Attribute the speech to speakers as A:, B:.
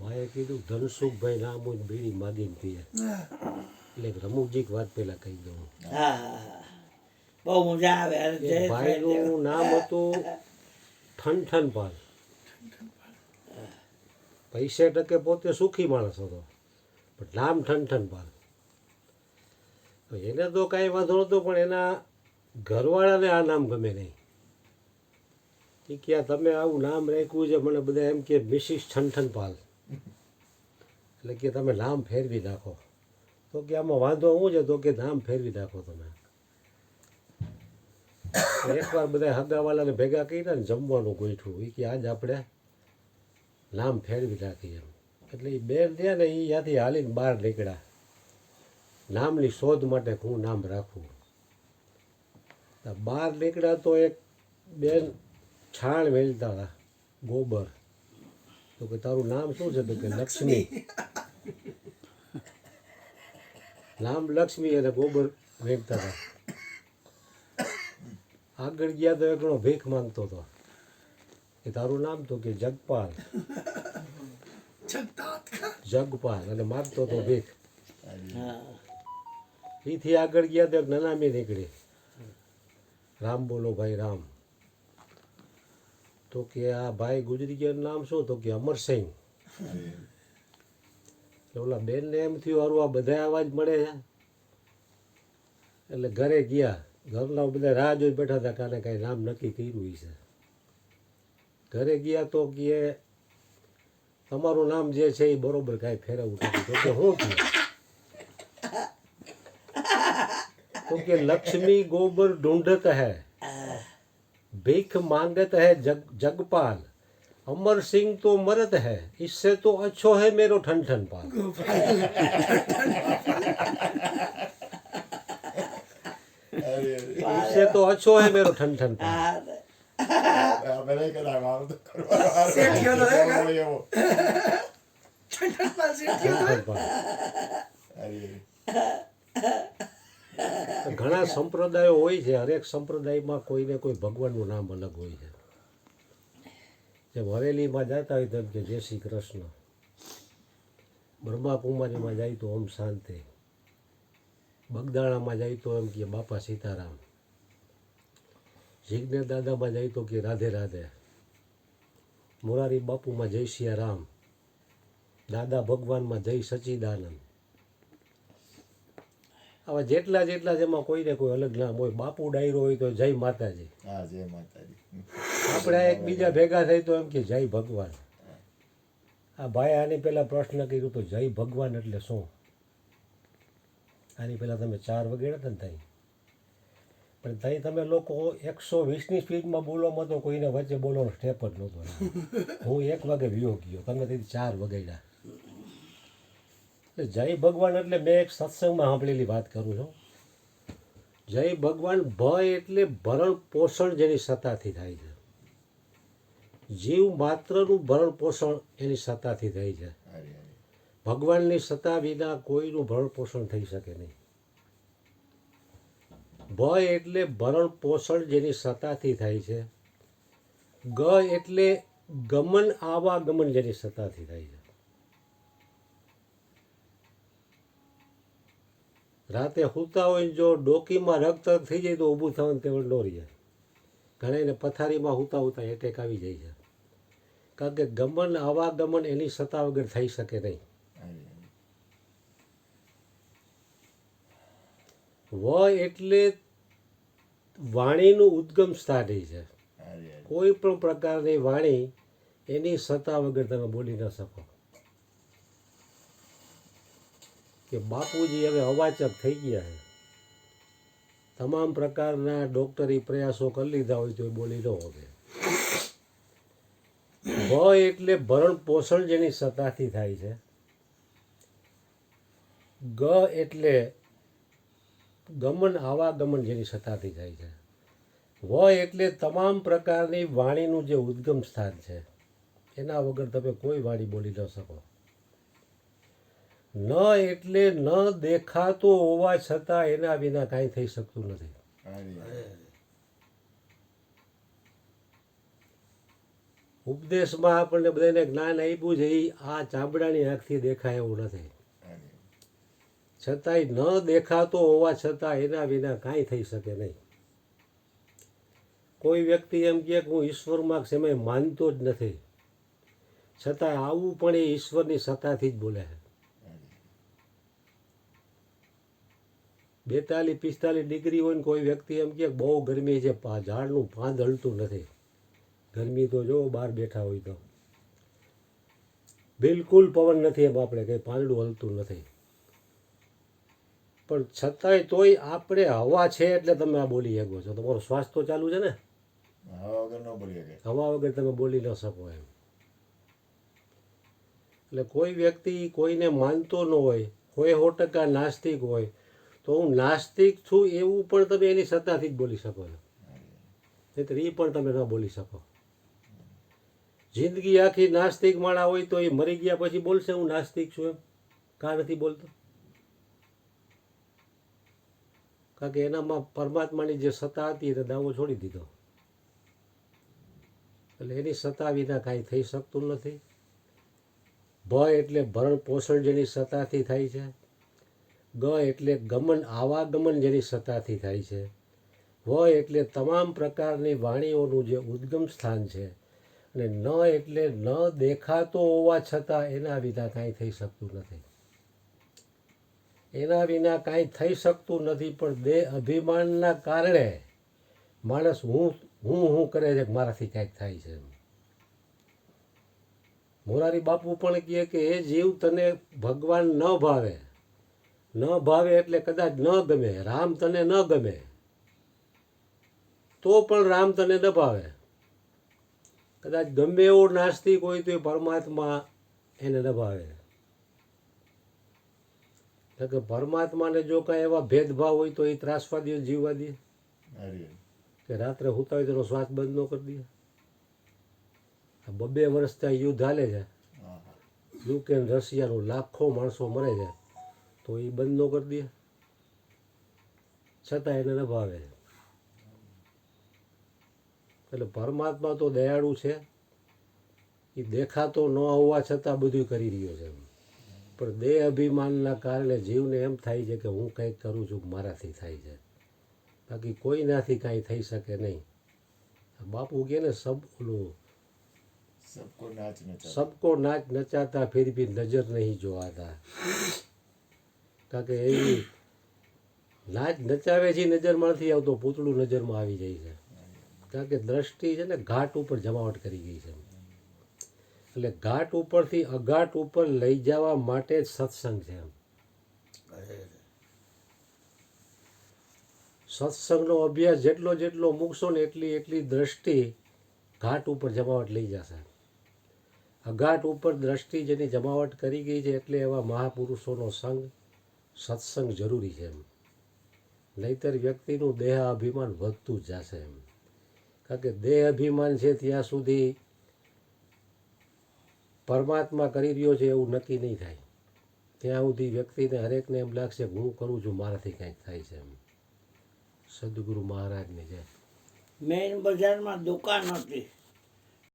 A: ભાઈએ કીધું ધનસુખભાઈ નામ હોય ને બીડી માગીને પીએ એટલે રમુજી વાત પહેલા કહી દઉં.
B: બહુ મજા આવે.
A: એ ભાઈનું નામ હતું ઠનઠનપાલ. પૈસે ટકે પોતે સુખી માણસ હતો પણ નામ ઠનઠનપાલ. એને તો કાંઈ વાંધો નહોતો પણ એના ઘરવાળાને આ નામ ગમે નહીં. એ કે તમે આવું નામ રાખ્યું છે, મને બધા એમ કે મિસિસ ઠનઠનપાલ, એટલે કે તમે નામ ફેરવી નાખો. તો કે આમાં વાંધો શું છે? તો કે નામ ફેરવી નાખો તમે. એકવાર બધા હગાવાલાને ભેગા કર્યા ને જમવાનું ગોઠવું. એ કે આજ આપણે નામ ફેરવી નાખીએ એમ. એટલે એ બેન થયા ને એ ત્યાંથી હાલીને બહાર નીકળ્યા નામની શોધ માટે હું નામ રાખું. બહાર નીકળ્યા તો એક બેન છાણ વેચતા હતા, ગોબર. તો કે તારું નામ શું છે? તો કે લક્ષ્મી. નામ લક્ષ્મી અને ગોબર વેચતા હતા. આગળ ગયા તો એકનો ભીખ માંગતો હતો કે તારું નામ? તો કે જગપાલ. જગપાલ અને માગતો હતો ભીખ. એથી આગળ ગયા તો એક નનામી નીકળી, રામ બોલો ભાઈ રામ. તો કે આ ભાઈ ગુજરી ગયા નામ શું? તો કે અમરસિંહ. એટલે ઓલા બેનને એમ થયું હારું આ બધા અવાજ મળે છે. એટલે ઘરે ગયા. ઘરના બધા રાહ જોઈ બેઠા હતા કાને કાંઈ નામ નક્કી કર્યું છે. ઘરે ગયા તો કે તમારું નામ જે છે એ બરોબર કાંઈ ફેરવવું નથી. તો કે શું થયું? તો કે લક્ષ્મી गोबर ढूंढत है, भीख मांगत है जगपाल, अमर सिंह तो मरत है, इससे तो अच्छो है मेरो ठनठनपाल. इससे तो अच्छो है मेरो ठनठनपाल. ઘણા સંપ્રદાયો હોય છે. હરેક સંપ્રદાયમાં કોઈને કોઈ ભગવાનનું નામ અલગ હોય છે. જેમ હવેલીમાં જતા હોય તેમ કે જય શ્રી કૃષ્ણ, બ્રહ્માકુમારીમાં જાય તો ઓમ શાંતિ, બગદાણામાં જાય તો એમ કે બાપા સીતારામ, જીજ્ઞેર દાદામાં જાય તો કે રાધે રાધે, મોરારી બાપુમાં જય સિયારામ, દાદા ભગવાનમાં જય સચ્ચિદાનંદ. આવા જેટલા જેટલા જેમાં કોઈને કોઈ અલગ નામ હોય. બાપુ ડાયરો હોય તો જય માતાજી.
C: જય માતાજી.
A: આપણે એક બીજા ભેગા થઈ તો એમ કે જય ભગવાન. આ ભાઈ આની પહેલાં પ્રશ્ન કર્યો તો જય ભગવાન એટલે શું? આની પહેલાં તમે 4 વગેરે હતા ને ત્યાં, પણ ત્યાં તમે લોકો 120ની સ્પીડમાં બોલવામાં તો કોઈને વચ્ચે બોલવાનો સ્ટેપ જ નહોતો. હું 1 વાગે વિયો ગયો, તમે તેથી 4 વગાડ્યા. એટલે જય ભગવાન એટલે મેં એક સત્સંગમાં સાંભળેલી વાત કરું છું. જય ભગવાન ભય એટલે ભરણ પોષણ જેની સત્તાથી થાય છે. જીવ માત્રનું ભરણ પોષણ એની સત્તાથી થાય છે. ભગવાનની સત્તા વિના કોઈનું ભરણ પોષણ થઈ શકે નહીં. ભય એટલે ભરણ પોષણ જેની સત્તાથી થાય છે. ગ એટલે ગમન આવાગમન જેની સત્તાથી થાય છે. રાતે સૂતા હોય જો ડોકીમાં રક્ત થઈ જાય તો ઊભું થવાનું તેવડ ન રહી જાય. ઘણાને પથારીમાં સૂતા સૂતા એટેક આવી જાય છે. કારણ કે ગમન આવાગમન એની સત્તા વગર થઈ શકે નહીં. વ એટલે વાણીનું ઉદ્ગમ સ્થાન છે. કોઈ પણ પ્રકારની વાણી એની સત્તા વગર તમે બોલી ન શકો. કે બાપુજી હવે અવાચક થઈ ગયા છે. તમામ પ્રકારના ડૉક્ટરી પ્રયાસો કરી લીધા હોય તો એ બોલી ન શકે. ભય એટલે ભરણ પોષણ જેની સત્તાથી થાય છે. ગ એટલે ગમન આવાગમન જેની સત્તાથી થાય છે. વ એટલે તમામ પ્રકારની વાણીનું જે ઉદ્ગમ સ્થાન છે એના વગર તમે કોઈ વાણી બોલી ન શકો. ન એટલે ન દેખાતો હોવા છતાં એના વિના કાંઈ થઈ શકતું નથી. ઉપદેશમાં આપણને બધાને જ્ઞાન આપ્યું છે એ આ ચામડાની આંખથી દેખાય એવું નથી. છતાંય ન દેખાતો હોવા છતાં એના વિના કાંઈ થઈ શકે નહીં. કોઈ વ્યક્તિ એમ કહે કે હું ઈશ્વરમાં સમય માનતો જ નથી, છતાં આવું પણ એ ઈશ્વરની સત્તાથી જ બોલે છે. 42-45 ડિગ્રી હોય ને કોઈ વ્યક્તિ એમ કહે બહુ ગરમી છે, ઝાડનું પાંદ હલતું નથી. ગરમી તો જો બહાર બેઠા હોય તો બિલકુલ પવન નથી, એમ આપણે કંઈ પાંદડું હલતું નથી. પણ છતાંય તોય આપણે હવા છે એટલે તમે આ બોલી શકો છો. તમારો શ્વાસ તો ચાલુ છે ને, હવા વગર તમે બોલી ન શકો એમ. એટલે કોઈ વ્યક્તિ કોઈને માનતો ન હોય, કોઈ 100% નાસ્તિક હોય, તો હું નાસ્તિક છું એવું પણ તમે એની સત્તાથી જ બોલી શકો છો, નહીંતર એ પણ તમે ન બોલી શકો. જિંદગી આખી નાસ્તિક માણા હોય તો એ મરી ગયા પછી બોલશે હું નાસ્તિક છું એમ? કાં નથી બોલતો? કારણ કે એનામાં પરમાત્માની જે સત્તા હતી એને દાવો છોડી દીધો. એટલે એની સત્તા વિના કાંઈ થઈ શકતું નથી. ભય એટલે ભરણ પોષણ જેની સત્તાથી થાય છે. ગ એટલે ગમન આવાગમન જેની સત્તાથી થાય છે. વ એટલે તમામ પ્રકારની વાણીઓનું જે ઉદ્ગમ સ્થાન છે. અને ન એટલે ન દેખાતો હોવા છતાં એના વિના કાંઈ થઈ શકતું નથી. એના વિના કાંઈ થઈ શકતું નથી, પણ દેહ અભિમાનના કારણે માણસ હું કરે છે કે મારાથી કાંઈક થાય છે. મોરારી બાપુ પણ કહે કે એ જીવ તને ભગવાન ન ભાવે, ન ભાવે એટલે કદાચ ન ગમે. રામ તને ન ગમે તો પણ રામ તને ન ભાવે. કદાચ ગમે એવો નાસ્તિક હોય તો એ પરમાત્મા એને ન ભાવે. કે પરમાત્માને જો કાંઈ એવા ભેદભાવ હોય તો એ ત્રાસવાદીઓ જીવવા દે કે રાત્રે સૂતા હોય તેનો શ્વાસ બંધ ન કરી દે? 2 વર્ષ ત્યાં યુદ્ધ હાલે છે, યુક્રેન રશિયાનું, લાખો માણસો મરે છે, તો એ બંધ ન કરી દે? છતાં એને ન ભાવે. એટલે પરમાત્મા તો દયાળુ છે, એ દેખાતો ન હોવા છતાં બધું કરી રહ્યો છે. પણ દેહ અભિમાનના કારણે જીવને એમ થાય છે કે હું કંઈક કરું છું, મારાથી થાય છે, બાકી કોઈનાથી કાંઈ થઈ શકે નહીં. બાપુ કહે ને સબકો નાચ નચાતા ફિર ભી નજર નહીં જો આતા. કારણ કે એવી નાચ નચાવે છે નજરમાં નથી આવતો, પૂતળું નજરમાં આવી જાય છે. કારણ કે દ્રષ્ટિ છે ને ઘાટ ઉપર જમાવટ કરી ગઈ છે. એટલે ઘાટ ઉપરથી અઘાટ ઉપર લઈ જવા માટે જ સત્સંગ છે. સત્સંગનો અભ્યાસ જેટલો મૂકશો ને એટલી દ્રષ્ટિ ઘાટ ઉપર જમાવટ લઈ જશે. અઘાટ ઉપર દ્રષ્ટિ જેની જમાવટ કરી ગઈ છે એટલે એવા મહાપુરુષોનો સંગ, સત્સંગ જરૂરી છે. નહીંતર વ્યક્તિનું દેહ અભિમાન વધતું જ જશે. કારણ કે દેહ અભિમાન છે ત્યાં સુધી પરમાત્મા કરી રહ્યો છે એવું નક્કી નહીં થાય. ત્યાં સુધી વ્યક્તિને હરેકને એમ લાગશે કે હું કરું છું, મારાથી કંઈક થાય છે. સદગુરુ મહારાજની જય.
B: મેઇન બજારમાં દુકાન હતી,